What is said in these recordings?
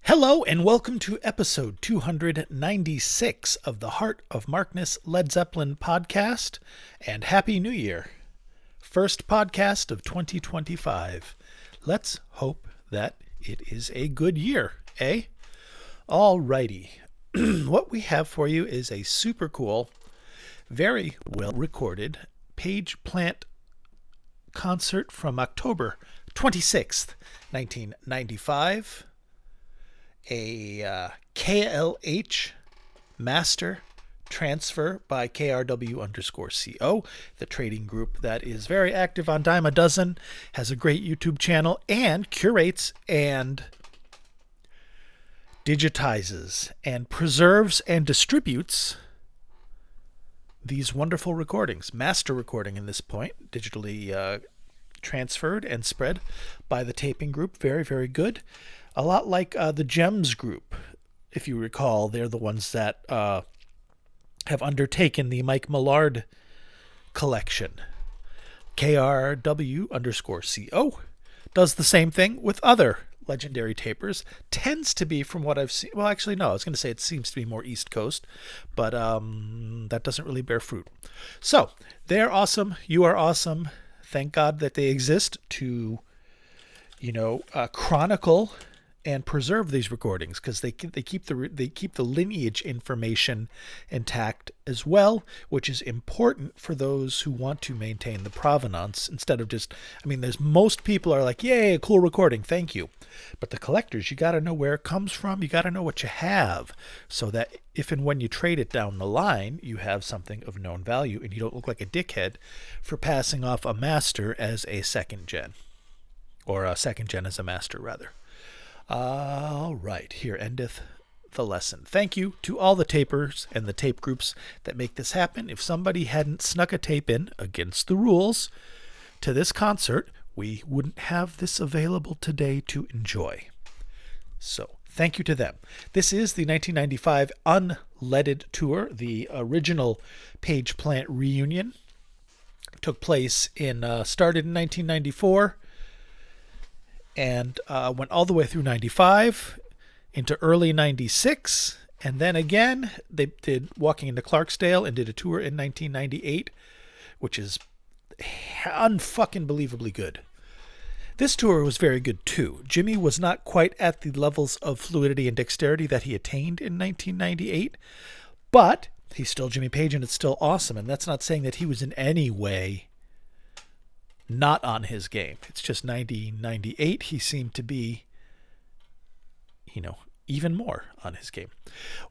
Hello and welcome to episode 296 of the Heart of Markness Led Zeppelin podcast, and Happy New Year. First podcast of 2025. Let's hope that it is a good year, eh? Alrighty. What we have for you is a super cool, very well recorded Page Plant concert from October 26th, 1995. A KLH master transfer by KRW_CO, the trading group that is very active on Dime a Dozen, has a great YouTube channel, and curates and digitizes and preserves and distributes these wonderful recordings. Master recording in this point, digitally transferred and spread by the taping group. Very, very good. A lot like the Gems group, if you recall. They're the ones that have undertaken the Mike Millard collection. KRW_CO does the same thing with other legendary tapers. Tends to be, from what I've seen, well, actually, no, I was going to say it seems to be more East Coast, but that doesn't really bear fruit. So, they're awesome. You are awesome. Thank God that they exist to, chronicle and preserve these recordings, because they keep the lineage information intact as well, which is important for those who want to maintain the provenance instead of just, there's most people are like, yay, a cool recording, thank you. But the collectors, you got to know where it comes from. You got to know what you have, so that if and when you trade it down the line, you have something of known value and you don't look like a dickhead for passing off a master as a second gen, or a second gen as a master, rather. All right, here endeth the lesson. Thank you to all the tapers and the tape groups that make this happen. If somebody hadn't snuck a tape in against the rules to this concert, we wouldn't have this available today to enjoy. So thank you to them. This is the 1995 Unledded tour. The original Page Plant reunion took place started in 1994. And went all the way through 95 into early 96. And then again, they did Walking into Clarksdale and did a tour in 1998, which is unfucking believably good. This tour was very good too. Jimmy was not quite at the levels of fluidity and dexterity that he attained in 1998, but he's still Jimmy Page and it's still awesome. And that's not saying that he was in any way not on his game. It's just 98, he seemed to be, even more on his game.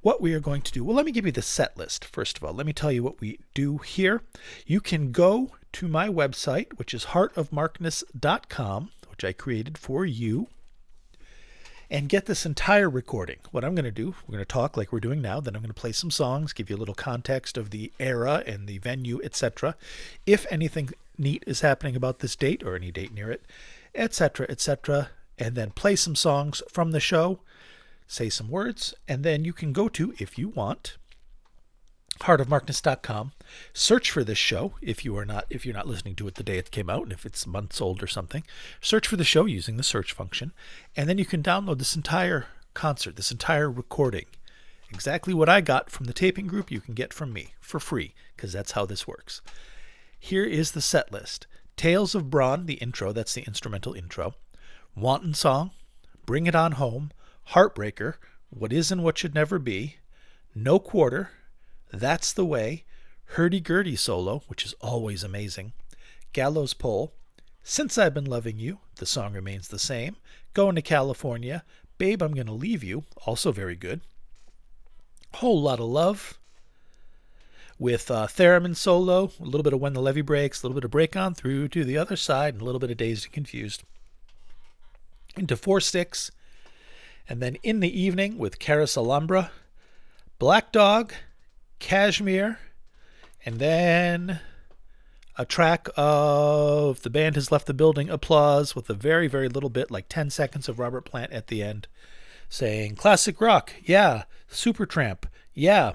What we are going to do, well, let me give you the set list. First of all, let me tell you what we do here. You can go to my website, which is heartofmarkness.com, which I created for you, and get this entire recording. What I'm going to do, we're going to talk like we're doing now, then I'm going to play some songs, give you a little context of the era and the venue, etc. If anything neat is happening about this date or any date near it, etc., and then play some songs from the show, say some words, and then you can go to, if you want, heartofmarkness.com, search for this show if you're not listening to it the day it came out, and if it's months old or something, search for the show using the search function, and then you can download this entire concert, this entire recording. Exactly what I got from the taping group you can get from me for free, because that's how this works. Here is the set list. Tales of Brawn, the intro, that's the instrumental intro. Wanton Song, Bring It On Home, Heartbreaker, What Is and What Should Never Be, No Quarter, That's the Way, Hurdy-Gurdy solo, which is always amazing, Gallows Pole, Since I've Been Loving You, the song remains the same, Going to California, Babe, I'm Gonna Leave You, also very good, Whole Lot of Love, with theremin solo, a little bit of When the Levee Breaks, a little bit of Break On Through to the Other Side, and a little bit of Dazed and Confused, into 4/6, and then In the Evening with Carouselambra, Black Dog, Kashmir, and then a track of The Band Has Left the Building, Applause, with a very, very little bit, like 10 seconds of Robert Plant at the end, saying, classic rock, yeah, Supertramp, yeah,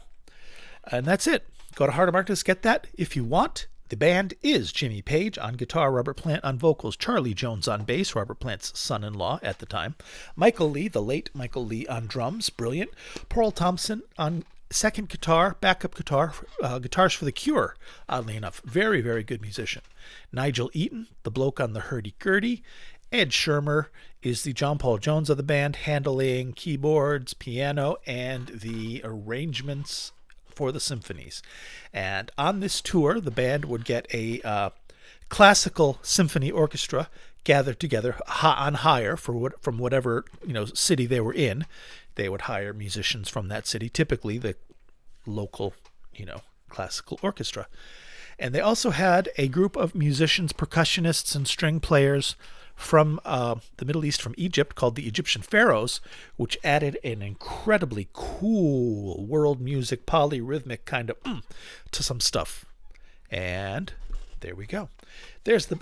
and that's it. Go to Heart of Markness, get that if you want. The band is Jimmy Page on guitar, Robert Plant on vocals, Charlie Jones on bass, Robert Plant's son-in-law at the time, Michael Lee, the late Michael Lee on drums, brilliant, Pearl Thompson on second guitar, backup guitar, guitars for The Cure, oddly enough, very, very good musician, Nigel Eaton, the bloke on the hurdy-gurdy, Ed Shermer is the John Paul Jones of the band, handling keyboards, piano, and the arrangements for the symphonies. And on this tour, the band would get a classical symphony orchestra gathered together on hire from whatever city they were in. They would hire musicians from that city, typically the local classical orchestra. And they also had a group of musicians, percussionists, and string players from the Middle East, from Egypt, called the Egyptian Pharaohs, which added an incredibly cool world music, polyrhythmic kind of to some stuff. And there we go. There's the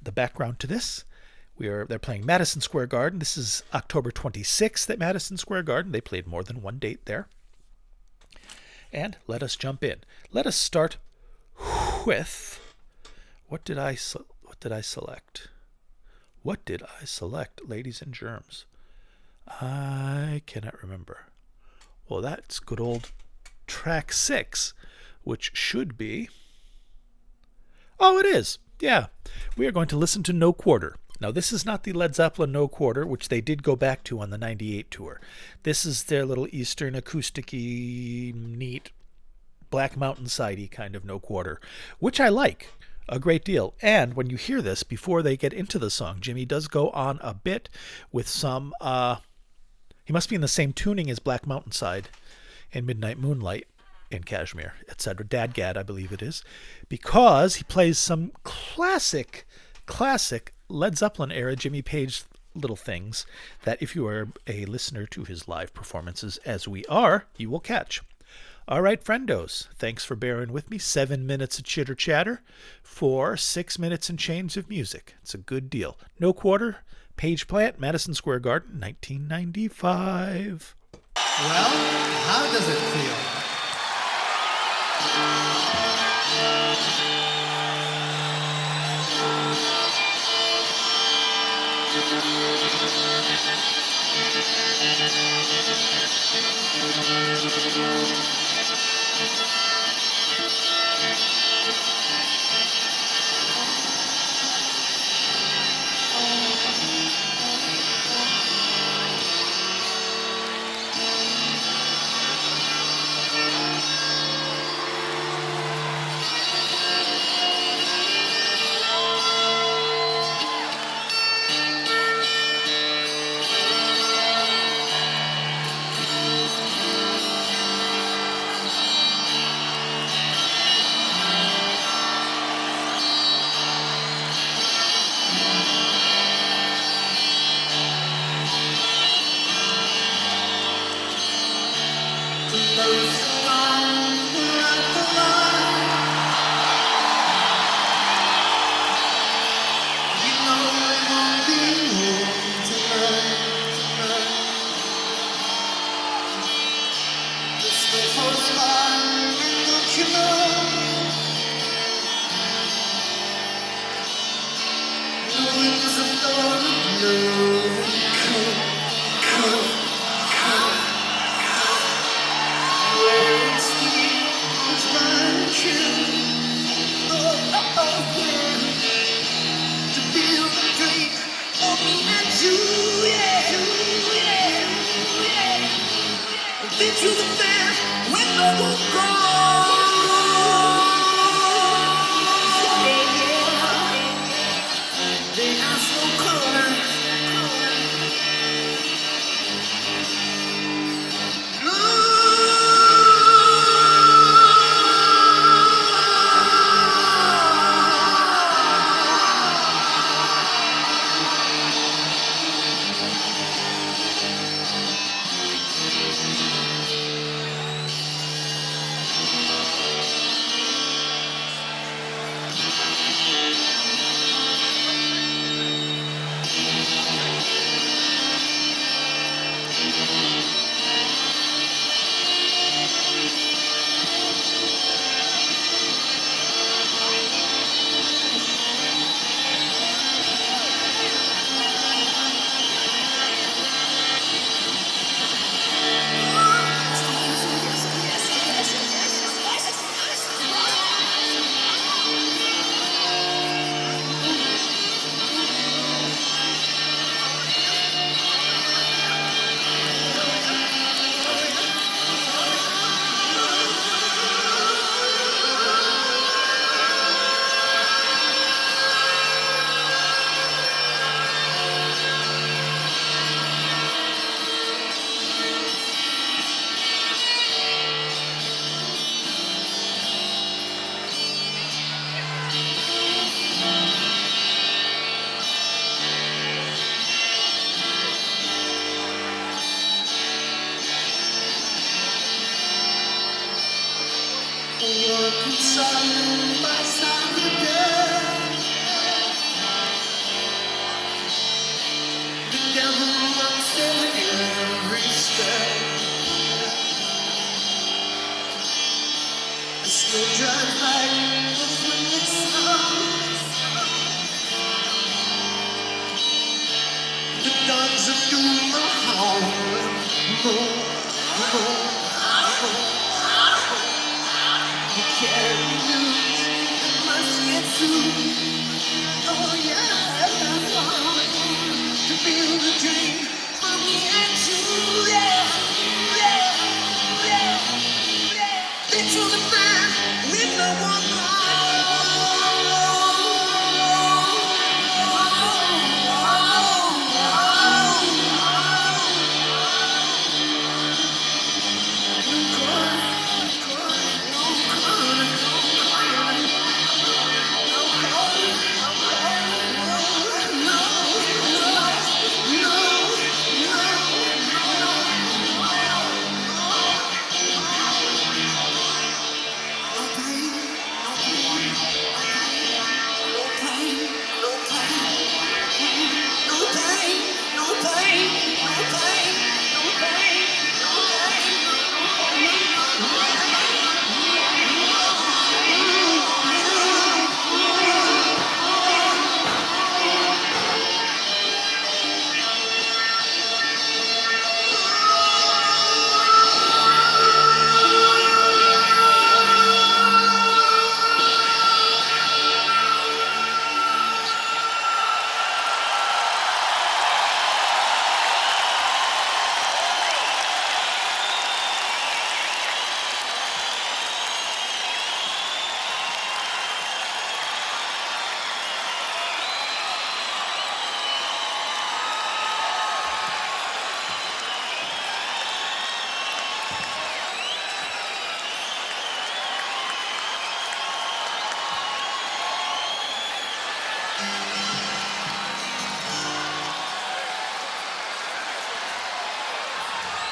background to this. They're playing Madison Square Garden. This is October 26th at Madison Square Garden. They played more than one date there. And let us jump in. Let us start with what did I select? What did I select, ladies and germs? I cannot remember. Well, that's good old track 6, which should be... Oh, it is. Yeah. We are going to listen to No Quarter. Now, this is not the Led Zeppelin No Quarter, which they did go back to on the 98 tour. This is their little Eastern acoustic-y, neat, Black Mountain-sidey kind of No Quarter, which I like a great deal. And when you hear this, before they get into the song, Jimmy does go on a bit with some, he must be in the same tuning as Black Mountainside and Midnight Moonlight in Kashmir, etc. Dadgad, I believe it is, because he plays some classic Led Zeppelin era Jimmy Page little things that if you are a listener to his live performances, as we are, you will catch. All right, friendos, thanks for bearing with me. 7 minutes of chitter chatter for 6 minutes and change of music. It's a good deal. No Quarter, Page Plant, Madison Square Garden, 1995. Well, how does it feel? side by side again. The devil walks in every step. The snow drives like a fleeing sun. The dogs of doom are howling. You can't lose, you must get through. Oh yeah, to feel the dream for me and you. Into the man with no one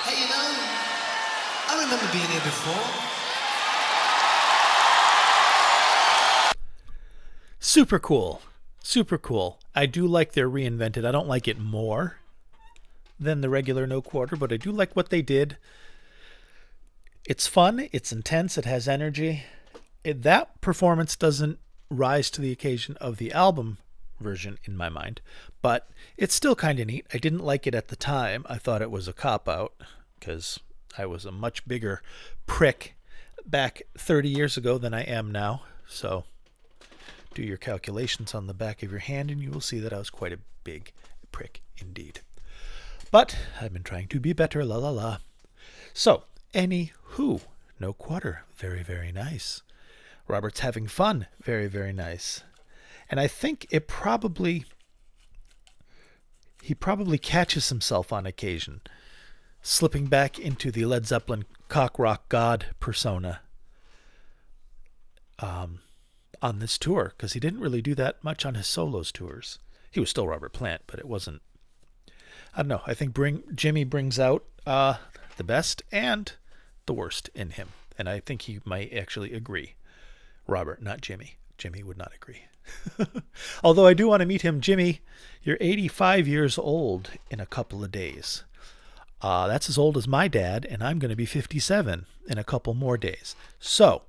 Hey, you know, I remember being here before. Super cool. Super cool. I do like their reinvented. I don't like it more than the regular no quarter, but I do like what they did. It's fun. It's intense. It has energy. That performance doesn't rise to the occasion of the album version in my mind, but it's still kind of neat. I didn't like it at the time. I thought it was a cop-out because I was a much bigger prick back 30 years ago than I am now. So do your calculations on the back of your hand and you will see that I was quite a big prick indeed. But I've been trying to be better, la la la. So, anywho, no quarter, very, very nice. Robert's having fun, very, very nice. And I think he probably catches himself on occasion, slipping back into the Led Zeppelin cock rock god persona on this tour, because he didn't really do that much on his solos tours. He was still Robert Plant, but it wasn't. I don't know. I think Jimmy brings out the best and the worst in him, and I think he might actually agree. Robert, not Jimmy. Jimmy would not agree. Although I do want to meet him. Jimmy, you're 85 years old in a couple of days. That's as old as my dad, and I'm going to be 57 in a couple more days. So,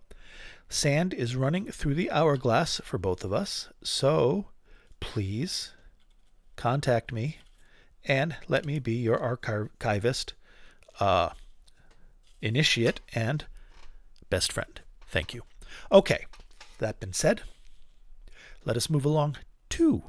sand is running through the hourglass for both of us. So, please contact me and let me be your archivist, initiate, and best friend. Thank you. Okay, that being said, let us move along to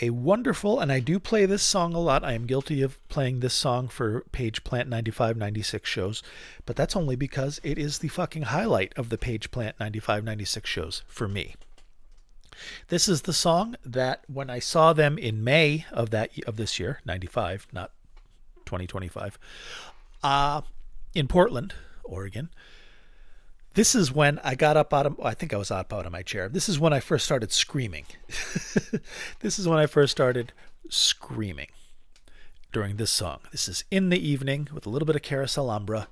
a wonderful, and I do play this song a lot. I am guilty of playing this song for Page Plant 95, 96 shows, but that's only because it is the fucking highlight of the Page Plant 95, 96 shows for me. This is the song that when I saw them in May of this year, 95, not 2025, in Portland, Oregon. This is when I got up I think I was up out of my chair. This is when I first started screaming. This is when I first started screaming. during this song. This is In the Evening with a little bit of Carouselambra.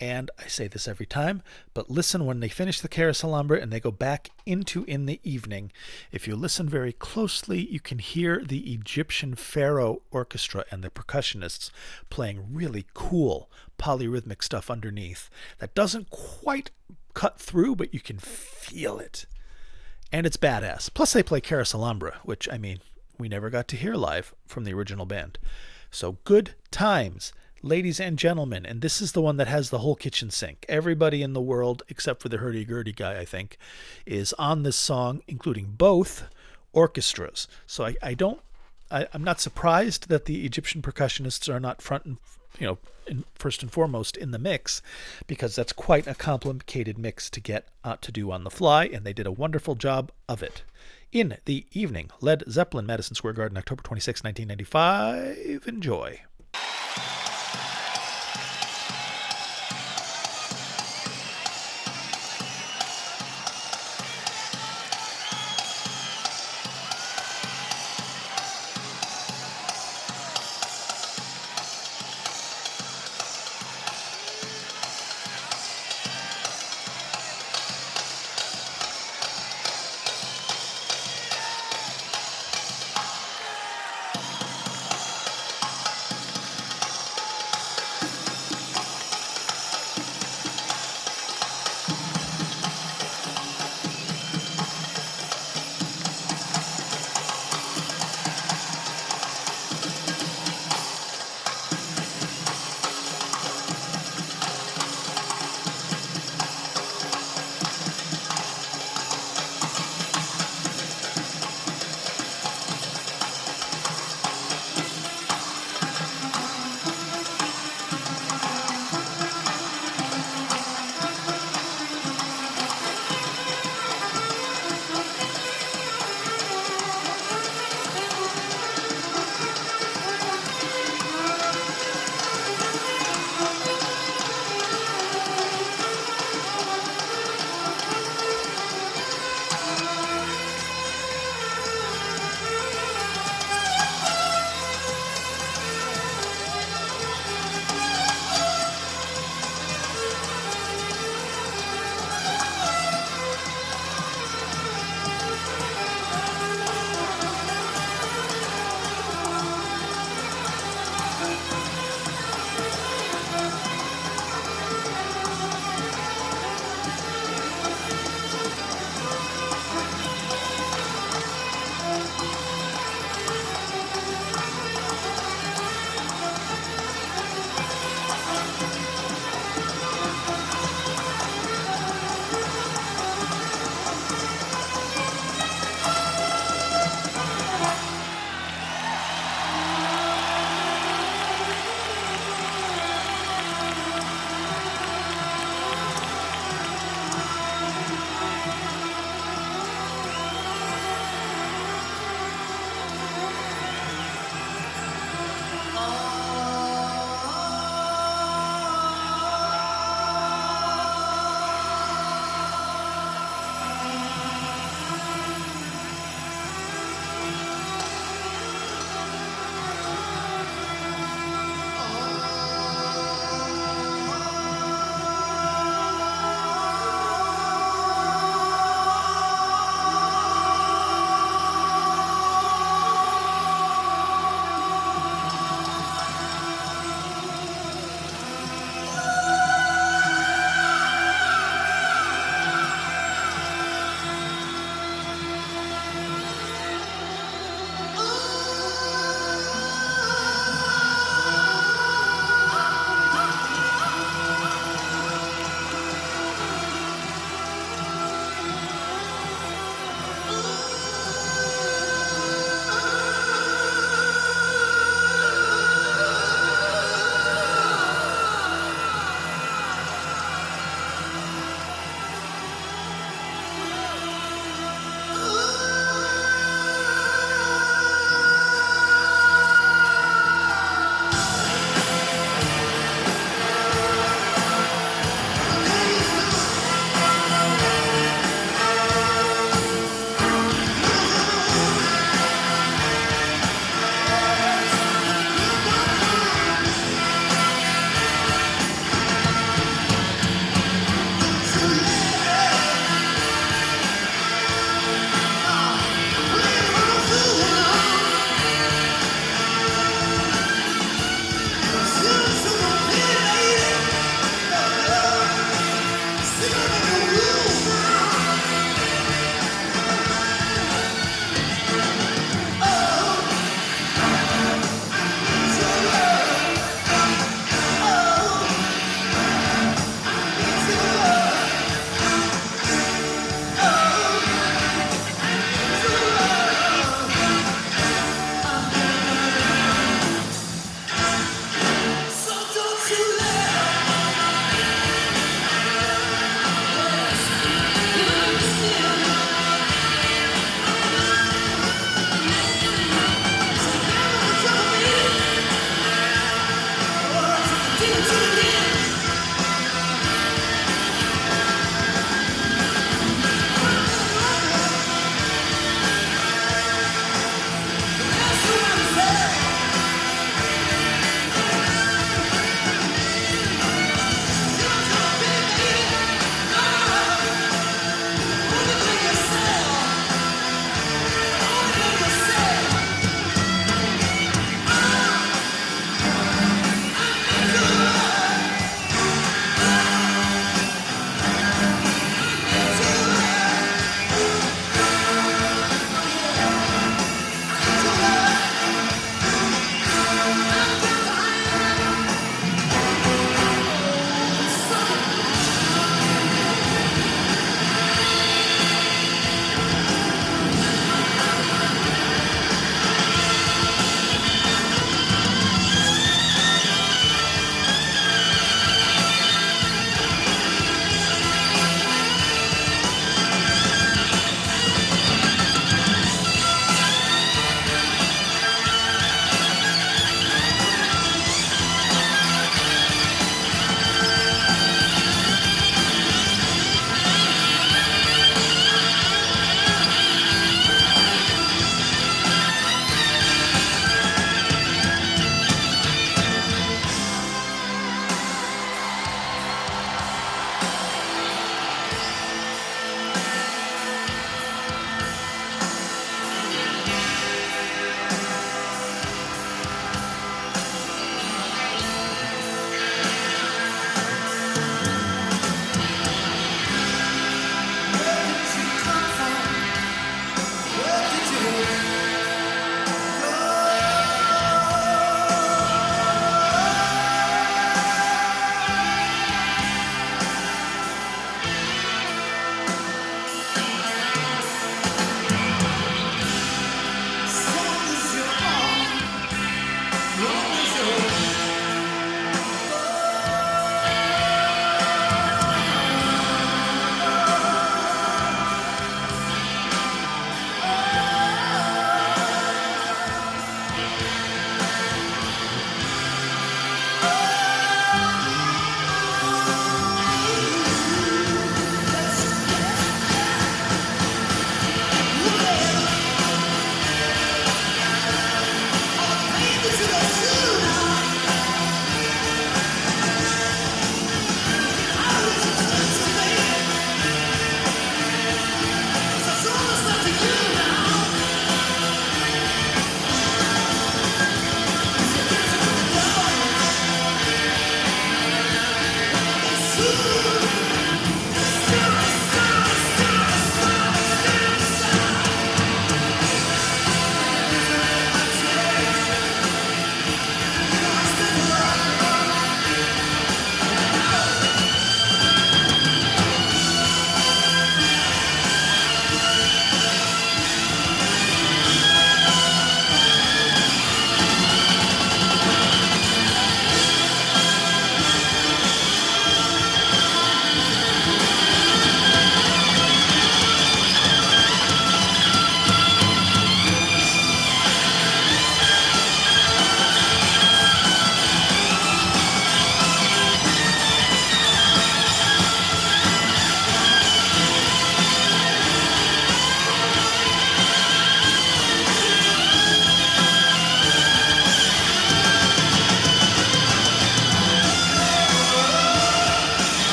And I say this every time, but listen when they finish the Carouselambra and they go back into In the Evening. If you listen very closely, you can hear the Egyptian pharaoh orchestra and the percussionists playing really cool polyrhythmic stuff underneath. That doesn't quite cut through, but you can feel it. And it's badass. Plus they play Carouselambra, which, I mean, we never got to hear live from the original band. So good times, ladies and gentlemen. And this is the one that has the whole kitchen sink. Everybody in the world, except for the hurdy-gurdy guy, I think, is on this song, including both orchestras. So I'm not surprised that the Egyptian percussionists are not front and, first and foremost in the mix, because that's quite a complicated mix to get to do on the fly, and they did a wonderful job of it. In the Evening, Led Zeppelin, Madison Square Garden, October 26, 1995. Enjoy.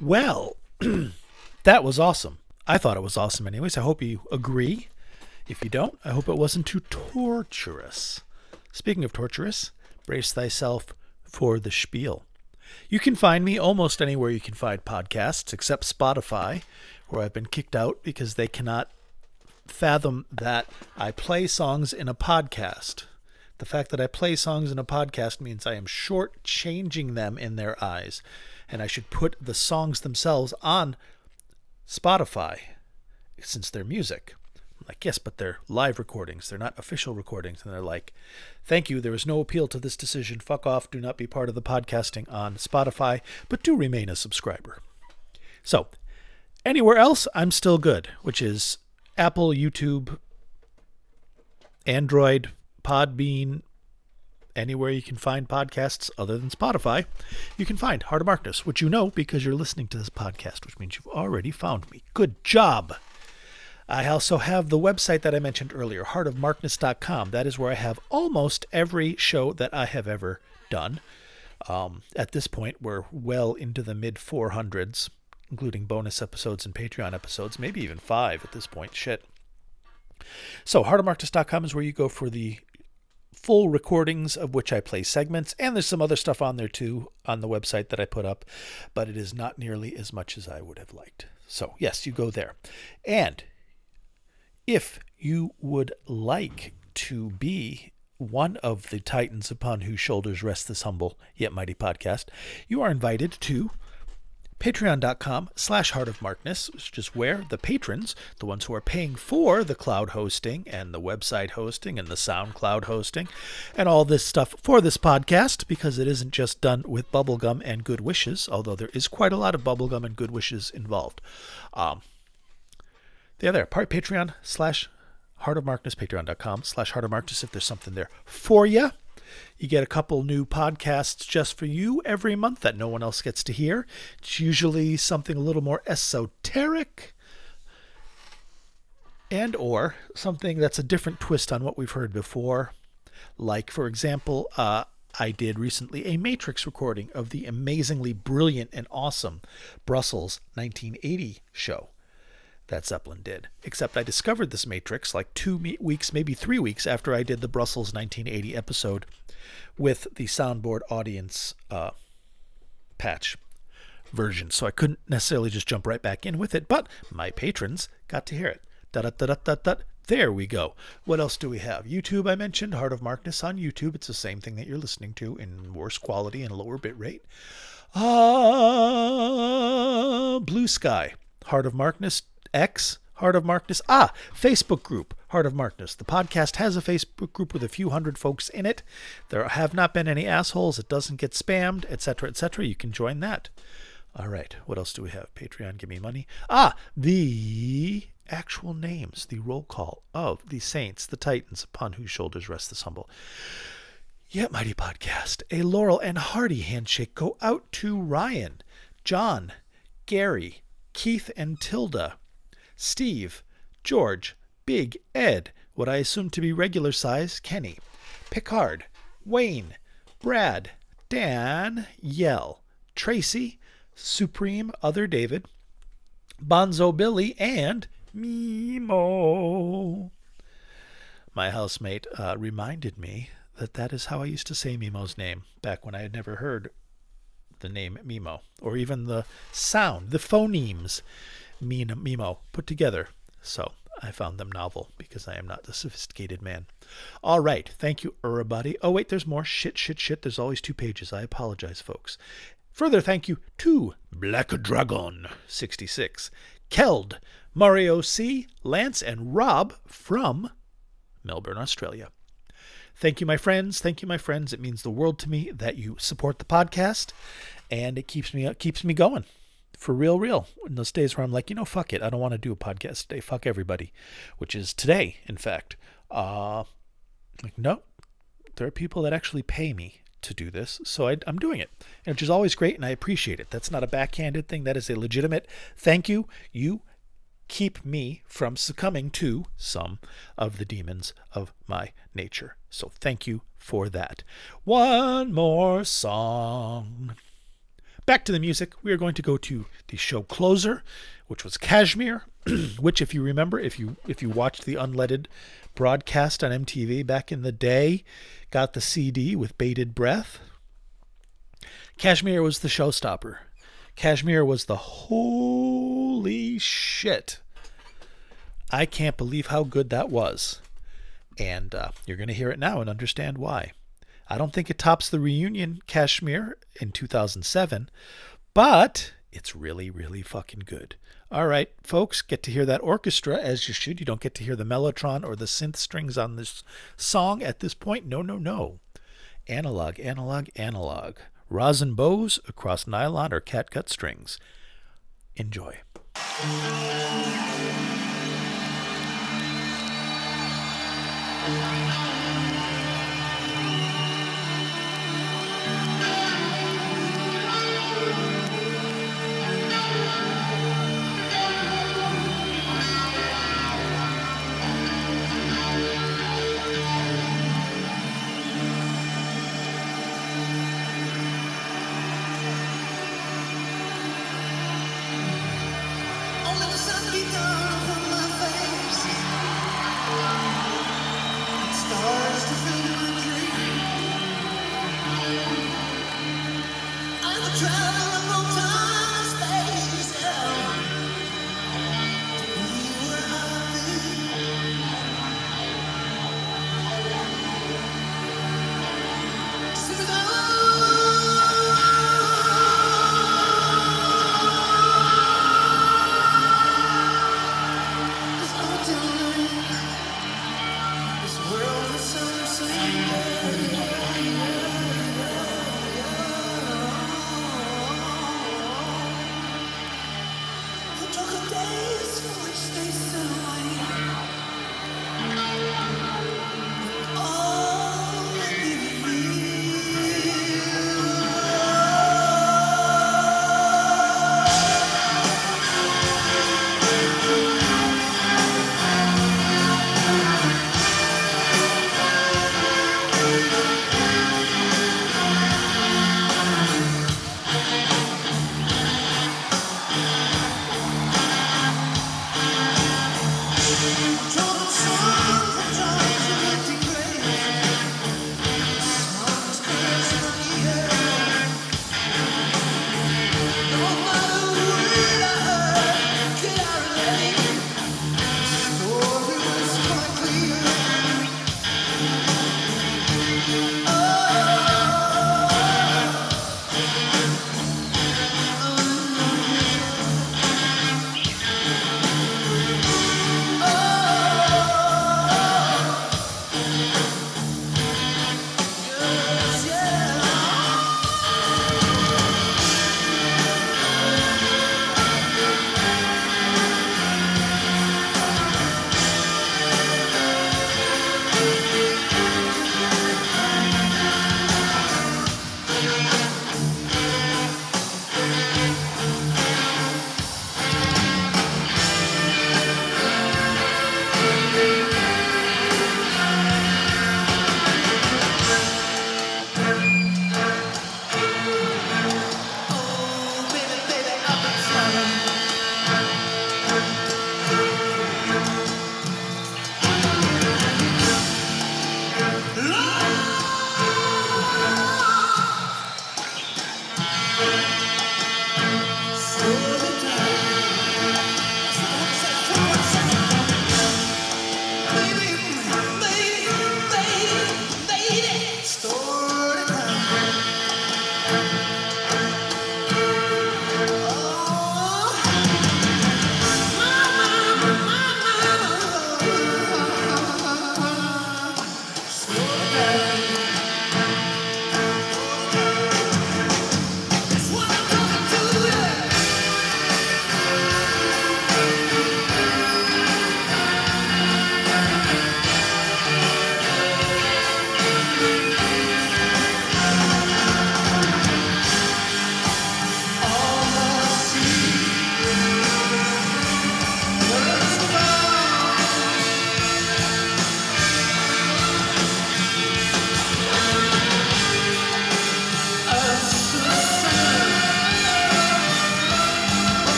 Well, that was awesome. I thought it was awesome anyways. I hope you agree. If you don't, I hope it wasn't too torturous. Speaking of torturous, brace thyself for the spiel. You can find me almost anywhere you can find podcasts, except Spotify, where I've been kicked out because they cannot fathom that I play songs in a podcast. The fact that I play songs in a podcast means I am shortchanging them in their eyes, and I should put the songs themselves on Spotify since they're music. I'm like, yes, but they're live recordings. They're not official recordings. And they're like, thank you. There is no appeal to this decision. Fuck off. Do not be part of the podcasting on Spotify, but do remain a subscriber. So anywhere else, I'm still good, which is Apple, YouTube, Android, Podbean, anywhere you can find podcasts other than Spotify, you can find Heart of Markness, which you know because you're listening to this podcast, which means you've already found me. Good job. I also have the website that I mentioned earlier, heartofmarkness.com. That is where I have almost every show that I have ever done. At this point, we're well into the mid 400s, including bonus episodes and Patreon episodes, maybe even 5 at this point. Shit. So heartofmarkness.com is where you go for the full recordings of which I play segments, and there's some other stuff on there too on the website that I put up, but it is not nearly as much as I would have liked. So yes, you go there. And if you would like to be one of the titans upon whose shoulders rests this humble yet mighty podcast, you are invited to patreon.com/heartofmarkness, which is where the patrons, the ones who are paying for the cloud hosting and the website hosting and the SoundCloud hosting and all this stuff for this podcast, because it isn't just done with bubblegum and good wishes, although there is quite a lot of bubblegum and good wishes involved. The other part, Patreon/heartofmarkness, patreon.com/heartofmarkness, if there's something there for you. You get a couple new podcasts just for you every month that no one else gets to hear. It's usually something a little more esoteric and or something that's a different twist on what we've heard before. Like, for example, I did recently a Matrix recording of the amazingly brilliant and awesome Brussels 1980 show that Zeppelin did. Except I discovered this Matrix like 2 weeks, maybe 3 weeks after I did the Brussels 1980 episode with the soundboard audience patch version. So I couldn't necessarily just jump right back in with it, but my patrons got to hear it. There we go. What else do we have? YouTube, I mentioned. Heart of Markness on YouTube. It's the same thing that you're listening to in worse quality and lower bit rate. Blue Sky. Heart of Markness X, Heart of Markness. Facebook group, Heart of Markness. The podcast has a Facebook group with a few hundred folks in it. There have not been any assholes. It doesn't get spammed, etc., etc. You can join that. All right. What else do we have? Patreon, give me money. The actual names, the roll call of the saints, the titans upon whose shoulders rests this humble yet mighty podcast. A laurel and hearty handshake go out to Ryan, John, Gary, Keith and Tilda, Steve, George, Big Ed, what I assume to be regular size Kenny, Picard, Wayne, Brad, Dan, Yell, Tracy, Supreme Other David, Bonzo Billy, and Mimo. My housemate reminded me that is how I used to say Mimo's name back when I had never heard the name Mimo, or even the sound, the phonemes Mimo put together. So I found them novel because I am not the sophisticated man. All right. Thank you, everybody. Oh, wait, there's more. Shit. There's always 2 pages. I apologize, folks. Further thank you to Black Dragon 66, Keld, Mario C, Lance, and Rob from Melbourne, Australia. Thank you, my friends. It means the world to me that you support the podcast, and it keeps me going. For real. In those days where I'm like, fuck it. I don't want to do a podcast today. Fuck everybody. Which is today, in fact. No, there are people that actually pay me to do this, so I'm doing it, which is always great, and I appreciate it. That's not a backhanded thing. That is a legitimate thank you. You keep me from succumbing to some of the demons of my nature. So thank you for that. One more song. back to the music. We are going to go to the show closer, which was Kashmir, which, if you remember, if you watched the Unledded broadcast on MTV back in the day, got the CD with bated breath. Kashmir was the showstopper. Kashmir was the holy shit. I can't believe how good that was. And you're going to hear it now and understand why. I don't think it tops the reunion Kashmir in 2007, but it's really, really fucking good. All right, folks, get to hear that orchestra as you should. You don't get to hear the mellotron or the synth strings on this song at this point. No, no, no. Analog, analog, analog. Rosin bows across nylon or catgut strings. Enjoy. Only the sun beat down from my face. Stars to fill my dream. I'm a traveler from time and space. Be where I be. Sing it out.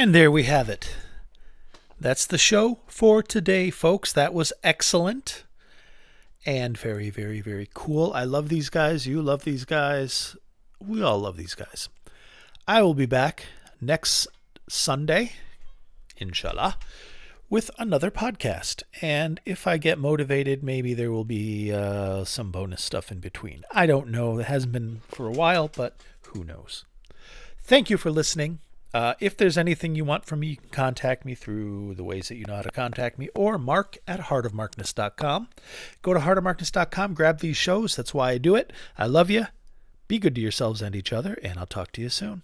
And there we have it. That's the show for today, folks. That was excellent and very, very, very cool. I love these guys. You love these guys. We all love these guys. I will be back next Sunday, inshallah, with another podcast. And if I get motivated, maybe there will be some bonus stuff in between. I don't know. It hasn't been for a while, but who knows? Thank you for listening. If there's anything you want from me, you can contact me through the ways that you know how to contact me, or mark@heartofmarkness.com. Go to heartofmarkness.com, grab these shows. That's why I do it. I love you. Be good to yourselves and each other, and I'll talk to you soon.